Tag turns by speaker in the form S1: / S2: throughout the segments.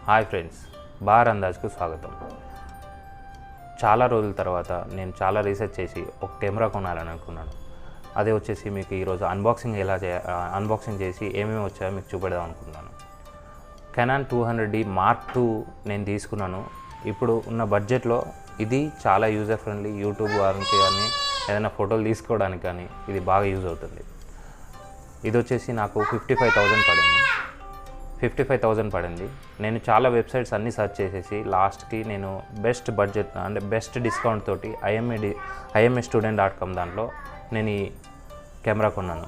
S1: Hi friends, Bahar అందాజ్కు స్వాగతం. చాలా రోజుల తర్వాత నేను చాలా రీసెర్చ్ చేసి ఒక కెమెరా కొనాలని అనుకున్నాను. అదే వచ్చేసి మీకు ఈరోజు అన్బాక్సింగ్ చేసి ఏమేమి వచ్చాయో మీకు చూపెడదాం అనుకున్నాను. కెనాన్ 200D Mark II నేను తీసుకున్నాను. ఇప్పుడు ఉన్న బడ్జెట్లో ఇది చాలా యూజర్ ఫ్రెండ్లీ. యూట్యూబ్ వారికి కానీ ఏదైనా ఫోటోలు తీసుకోవడానికి కానీ ఇది బాగా యూజ్ అవుతుంది. ఇది వచ్చేసి నాకు 55,000 పడింది. నేను చాలా వెబ్సైట్స్ అన్నీ సెర్చ్ చేసేసి లాస్ట్కి నేను బెస్ట్ బడ్జెట్ అంటే బెస్ట్ డిస్కౌంట్ తోటి IMAstudent.com దాంట్లో నేను ఈ కెమెరా కొన్నాను.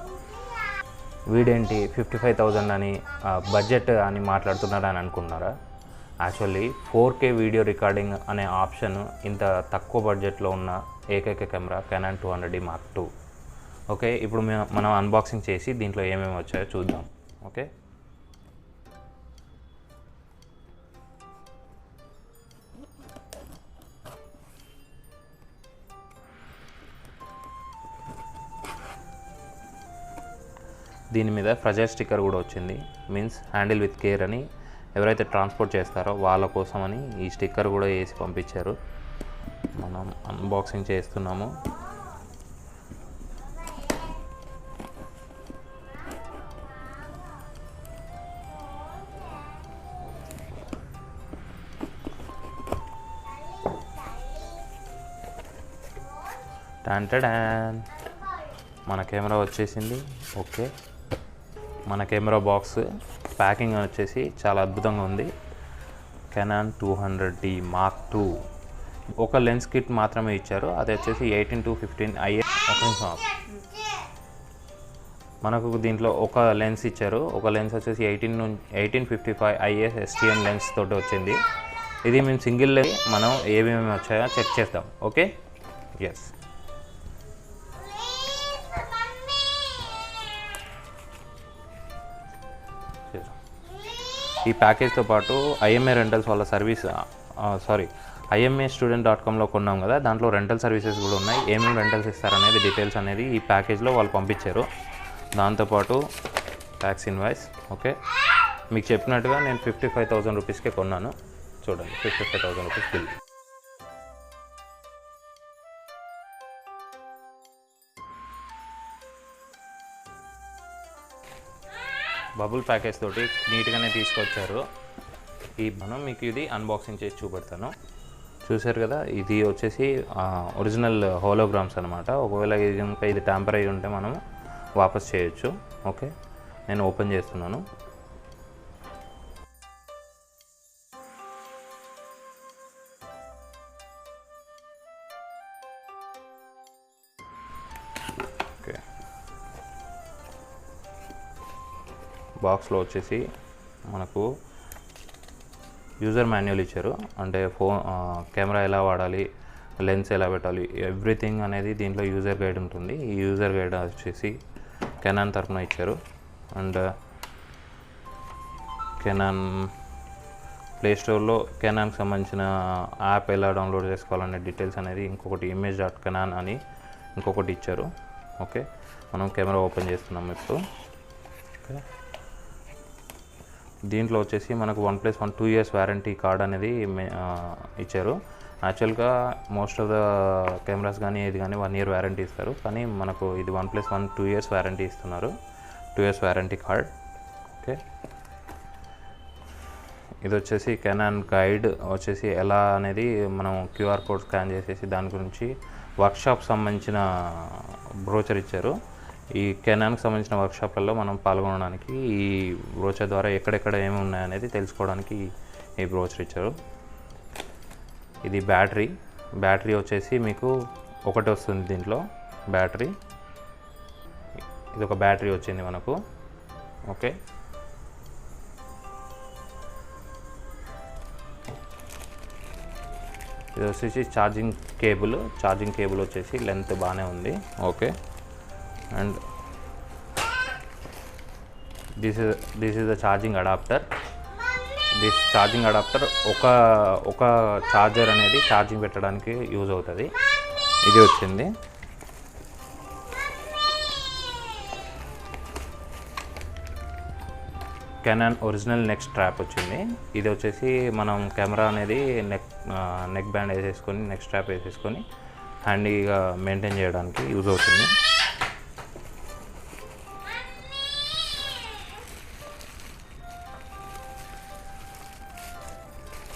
S1: వీడేంటి 55,000 అని బడ్జెట్ అని మాట్లాడుతున్నాడు అని అనుకున్నారా? యాక్చువల్లీ 4K వీడియో రికార్డింగ్ అనే ఆప్షన్ ఇంత తక్కువ బడ్జెట్లో ఉన్న ఏకైక camera Canon 200D Mark II. Okay, ఇప్పుడు మనం అన్బాక్సింగ్ చేసి దీంట్లో ఏమేమి వచ్చాయో చూద్దాం. ఓకే, దీని మీద ఫ్రజైల్ స్టిక్కర్ కూడా వచ్చింది. మీన్స్ హ్యాండిల్ విత్ కేర్ అని ఎవరైతే ట్రాన్స్పోర్ట్ చేస్తారో వాళ్ళ కోసం అని ఈ స్టిక్కర్ కూడా వేసి పంపించారు. మనం అన్బాక్సింగ్ చేస్తున్నాము. టాన్ మన కెమెరా వచ్చేసింది. ఓకే, మన కెమెరా బాక్స్ ప్యాకింగ్ వచ్చేసి చాలా అద్భుతంగా ఉంది. కెనాన్ 200D Mark II ఒక లెన్స్ కిట్ మాత్రమే ఇచ్చారు. అది వచ్చేసి 18-15 IS. ఒక నిమిషం, మనకు దీంట్లో ఒక లెన్స్ ఇచ్చారు. ఒక లెన్స్ వచ్చేసి 18-55 IS STM లెన్స్ తోటి వచ్చింది. ఇది మేము సింగిల్ లెన్స్ మనం ఏమేమి వచ్చాయో చెక్ చేద్దాం. Okay, yes. ఈ ప్యాకేజ్తో పాటు IMA రెంటల్స్ వాళ్ళ సర్వీస్ IMAstudent.comలో కొన్నాం కదా, దాంట్లో రెంటల్ సర్వీసెస్ కూడా ఉన్నాయి. ఏమేమి రెంటల్స్ ఇస్తారనేది డీటెయిల్స్ అనేది ఈ ప్యాకేజ్లో వాళ్ళు పంపించారు. దాంతోపాటు ట్యాక్స్ ఇన్వాయిస్. ఓకే, మీకు చెప్పినట్టుగా నేను 55,000 రూపీస్కే కొన్నాను. చూడండి, 55,000 రూపీస్ బిల్. బబుల్ ప్యాకేజ్ తోటి నీట్గానే తీసుకొచ్చారు. మనం మీకు ఇది అన్బాక్సింగ్ చేసి చూపెడతాను. చూసారు కదా, ఇది వచ్చేసి ఒరిజినల్ హోలోగ్రామ్స్ అనమాట. ఒకవేళ ఇది ట్యాంపర్ అయ్యి ఉంటే మనం వాపస్ చేయొచ్చు. ఓకే, నేను ఓపెన్ చేస్తున్నాను. ఓకే, బాక్స్లో వచ్చేసి మనకు యూజర్ మాన్యువల్ ఇచ్చారు. అంటే కెమెరా ఎలా వాడాలి, లెన్స్ ఎలా పెట్టాలి, ఎవ్రీథింగ్ అనేది దీంట్లో యూజర్ గైడ్ ఉంటుంది. ఈ యూజర్ గైడ్ వచ్చేసి కెనాన్ తరఫున ఇచ్చారు. అండ్ కెనాన్ ప్లే స్టోర్లో కెనాన్కి సంబంధించిన యాప్ ఎలా డౌన్లోడ్ చేసుకోవాలనే డీటెయిల్స్ అనేది ఇంకొకటి image.canon అని ఇంకొకటి ఇచ్చారు. ఓకే, మనం కెమెరా ఓపెన్ చేస్తున్నాం ఇప్పుడు. ఓకే, దీంట్లో వచ్చేసి మనకు 1+1 2 years వారంటీ కార్డ్ అనేది ఇచ్చారు. యాక్చువల్గా మోస్ట్ ఆఫ్ ద కెమెరాస్ కానీ ఏది కానీ 1 year వారంటీ ఇస్తారు, కానీ మనకు ఇది 1+1 2 years వారంటీ ఇస్తున్నారు. 2 years వారంటీ కార్డ్. ఓకే, ఇది వచ్చేసి కెనాన్ గైడ్ వచ్చేసి ఎలా అనేది మనం QR కోడ్ స్కాన్ చేసేసి దాని గురించి వర్క్షాప్ సంబంధించిన బ్రోచర్ ఇచ్చారు. ఈ కెనాన్కి సంబంధించిన వర్క్షాప్లలో మనం పాల్గొనడానికి ఈ బ్రోచర్ ద్వారా ఎక్కడెక్కడ ఏమి ఉన్నాయనేది తెలుసుకోవడానికి ఈ బ్రోచర్ ఇచ్చారు. ఇది బ్యాటరీ వచ్చేసి మీకు ఒకటి వస్తుంది దీంట్లో బ్యాటరీ. ఇది ఒక బ్యాటరీ వచ్చింది మనకు. ఓకే, ఇది వచ్చేసి ఛార్జింగ్ కేబుల్ వచ్చేసి లెంత్ బాగానే ఉంది. Okay, and this is the charging adapter. ఒక ఛార్జర్ అనేది ఛార్జింగ్ పెట్టడానికి యూజ్ అవుతుంది. ఇది వచ్చింది. కెనాన్ ఒరిజినల్ నెక్ స్ట్రాప్ వచ్చింది. ఇది వచ్చేసి మనం కెమెరా అనేది నెక్ బ్యాండ్ వేసేసుకొని నెక్ స్ట్రాప్ వేసేసుకొని హ్యాండీగా మెయింటైన్ చేయడానికి యూజ్ అవుతుంది.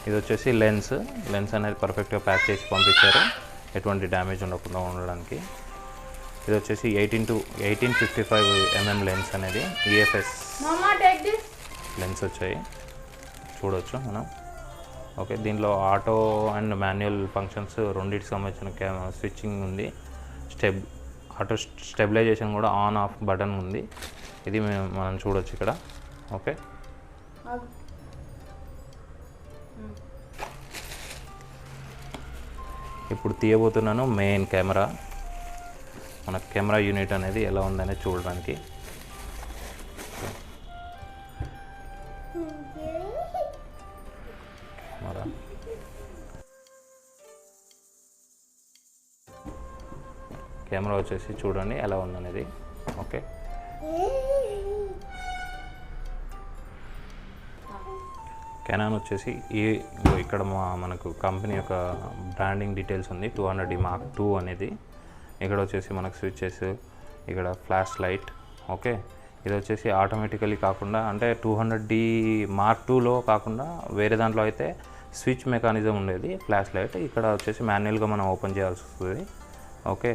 S1: ఇది వచ్చేసి లెన్స్ అనేది పర్ఫెక్ట్గా ప్యాక్ చేసి పంపించారు, ఎటువంటి డ్యామేజ్ ఉండకుండా ఉండడానికి. ఇది వచ్చేసి 1855 mm లెన్స్ అనేది EFS లెన్స్ వచ్చాయి, చూడవచ్చు మనం. ఓకే, దీనిలో ఆటో అండ్ మాన్యువల్ ఫంక్షన్స్ రెండింటికి సంబంధించిన స్విచ్చింగ్ ఉంది. ఆటో స్టెబిలైజేషన్ కూడా ఆన్ ఆఫ్ బటన్ ఉంది. ఇది మనం చూడవచ్చు ఇక్కడ. ఓకే, ఇప్పుడు తీయబోతున్నాను మెయిన్ కెమెరా. మన కెమెరా యూనిట్ అనేది ఎలా ఉందనేది చూడడానికి. కెమెరా వచ్చేసి చూడండి ఎలా ఉందనేది. ఓకే, కెనాన్ వచ్చేసి ఇక్కడ మనకు కంపెనీ యొక్క బ్రాండింగ్ డీటెయిల్స్ ఉంది. 200D Mark II అనేది. ఇక్కడ వచ్చేసి మనకు స్విచెస్, ఇక్కడ ఫ్లాష్ లైట్. ఓకే, ఇది వచ్చేసి ఆటోమేటికలీ కాకుండా అంటే 200D Mark IIలో కాకుండా వేరే దాంట్లో అయితే స్విచ్ మెకానిజం ఉండేది ఫ్లాష్ లైట్. ఇక్కడ వచ్చేసి మాన్యువల్గా మనం ఓపెన్ చేయాల్సి వస్తుంది. ఓకే,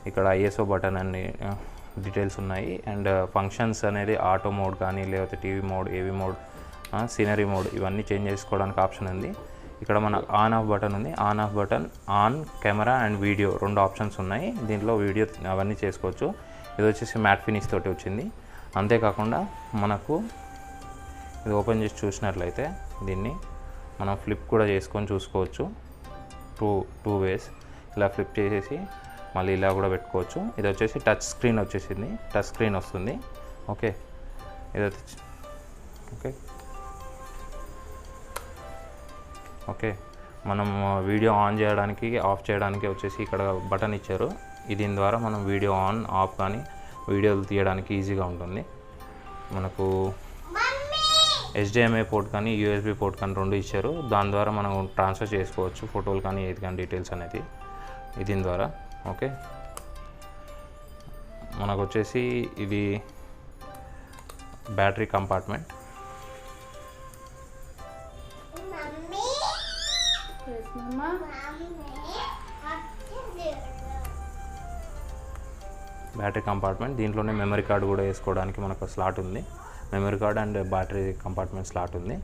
S1: ఇక్కడ ISO బటన్ అన్ని డీటెయిల్స్ ఉన్నాయి. అండ్ ఫంక్షన్స్ అనేది ఆటో మోడ్ కానీ లేకపోతే టీవీ మోడ్, ఏవీ మోడ్, సీనరీ మోడ్ ఇవన్నీ చేంజ్ చేసుకోవడానికి ఆప్షన్ ఉంది. ఇక్కడ మన ఆన్ ఆఫ్ బటన్ ఉంది. On off button on camera and video 2 options ఉన్నాయి. దీంట్లో వీడియో అవన్నీ చేసుకోవచ్చు. ఇది వచ్చేసి మ్యాట్ ఫినిష్ తోటి వచ్చింది. అంతేకాకుండా మనకు ఇది ఓపెన్ చేసి చూసినట్లయితే దీన్ని మనం ఫ్లిప్ కూడా చేసుకొని చూసుకోవచ్చు. టూ వేస్ ఇలా ఫ్లిప్ చేసేసి మళ్ళీ ఇలా కూడా పెట్టుకోవచ్చు. ఇది వచ్చేసి టచ్ స్క్రీన్ వచ్చేసింది, టచ్ స్క్రీన్ వస్తుంది. ఓకే, ఇది ఓకే ఓకే మనం వీడియో ఆన్ చేయడానికి ఆఫ్ చేయడానికి వచ్చేసి ఇక్కడ బటన్ ఇచ్చారు. దీని ద్వారా మనం వీడియో ఆన్ ఆఫ్ కానీ వీడియోలు తీయడానికి ఈజీగా ఉంటుంది. మనకు HDMI పోర్ట్ కానీ USB పోర్ట్ కానీ 2 ఇచ్చారు. దాని ద్వారా మనం ట్రాన్స్ఫర్ చేసుకోవచ్చు ఫోటోలు కానీ ఏది కానీ డీటెయిల్స్ అనేది దీని ద్వారా. ఓకే, మనకు వచ్చేసి ఇది బ్యాటరీ కంపార్ట్మెంట్. బ్యాటరీ కంపార్ట్మెంట్, దీంట్లోనే మెమరీ కార్డు కూడా వేసుకోవడానికి మనకు స్లాట్ ఉంది. Memory card and battery compartment slot ఉంది.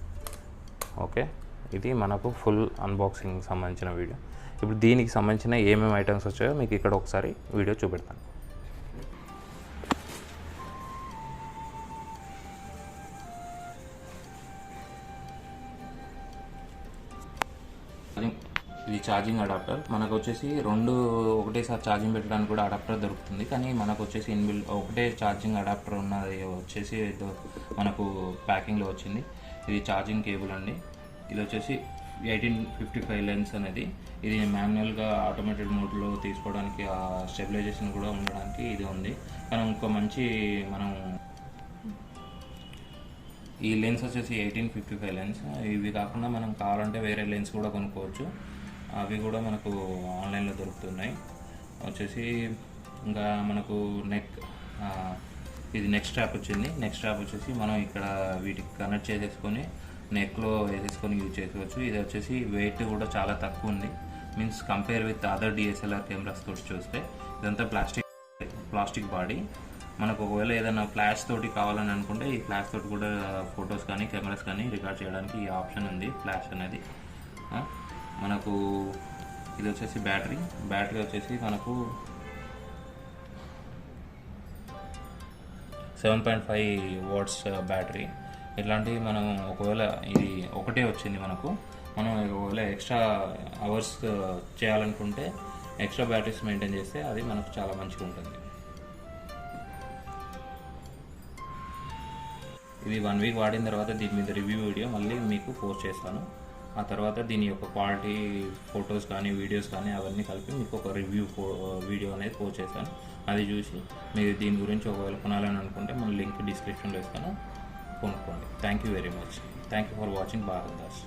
S1: ఓకే, ఇది మనకు ఫుల్ అన్బాక్సింగ్ సంబంధించిన వీడియో. ఇప్పుడు దీనికి సంబంధించిన ఏమేమి ఐటమ్స్ వచ్చాయో మీకు ఇక్కడ ఒకసారి వీడియో చూపెడతాను. ఇది ఛార్జింగ్ అడాప్టర్. మనకు వచ్చేసి ఒకటేసారి ఛార్జింగ్ పెట్టడానికి కూడా అడాప్టర్ దొరుకుతుంది. కానీ మనకు వచ్చేసి ఒకటే ఛార్జింగ్ అడాప్టర్ ఉన్నది వచ్చేసి మనకు ప్యాకింగ్లో వచ్చింది. ఇది ఛార్జింగ్ కేబుల్ అండి. ఇది వచ్చేసి 1855 లెన్స్ అనేది. ఇది మాన్యువల్గా ఆటోమేటెడ్ మోడ్లో తీసుకోవడానికి స్టెబిలైజేషన్ కూడా ఉండడానికి ఇది ఉంది. కానీ ఇంకో మంచి మనం ఈ లెన్స్ వచ్చేసి 1855 లెన్స్. ఇవి కాకుండా మనం కావాలంటే వేరే లెన్స్ కూడా కొనుక్కోవచ్చు. అవి కూడా మనకు ఆన్లైన్లో దొరుకుతున్నాయి. వచ్చేసి ఇంకా మనకు ఇది నెక్ స్ట్రాప్ వచ్చింది. నెక్ స్ట్రాప్ వచ్చేసి మనం ఇక్కడ వీటికి కనెక్ట్ చేసేసుకొని నెక్లో వేసేసుకొని యూజ్ చేసుకోవచ్చు. ఇది వచ్చేసి వెయిట్ కూడా చాలా తక్కువ ఉంది. Means compare with other DSLR cameras తోటి చూస్తే ఇదంతా ప్లాస్టిక్ బాడీ. మనకు ఒకవేళ ఏదైనా ఫ్లాష్ తోటి కావాలని అనుకుంటే ఈ ఫ్లాష్ తోటి కూడా ఫొటోస్ కానీ కెమెరాస్ కానీ రికార్డ్ చేయడానికి ఈ ఆప్షన్ ఉంది, ఫ్లాష్ అనేది. మనకు ఇది వచ్చేసి బ్యాటరీ వచ్చేసి మనకు 7.5 వాట్స్ బ్యాటరీ. ఇట్లాంటివి మనం ఒకవేళ ఇది ఒకటే వచ్చింది మనం ఒకవేళ ఎక్స్ట్రా అవర్స్ చేయాలనుకుంటే ఎక్స్ట్రా బ్యాటరీస్ మెయింటైన్ చేస్తే అది మనకు చాలా మంచిగా ఉంటుంది. ఇది 1 వీక్ వాడిన తర్వాత దీని మీద రివ్యూ వీడియో మళ్ళీ మీకు పోస్ట్ చేస్తాను. ఆ తర్వాత దీని యొక్క క్వాలిటీ ఫొటోస్ కానీ వీడియోస్ కానీ అవన్నీ కలిపి మీకు ఒక రివ్యూ వీడియో అనేది పోస్ట్ చేస్తాను. అది చూసి మీరు దీని గురించి ఒకవేళ కొనాలని అనుకుంటే మన లింక్ డిస్క్రిప్షన్లో ఇస్తాను. కొనుక్కోండి. Thank you very much. Thank you for watching Bahar Andaz.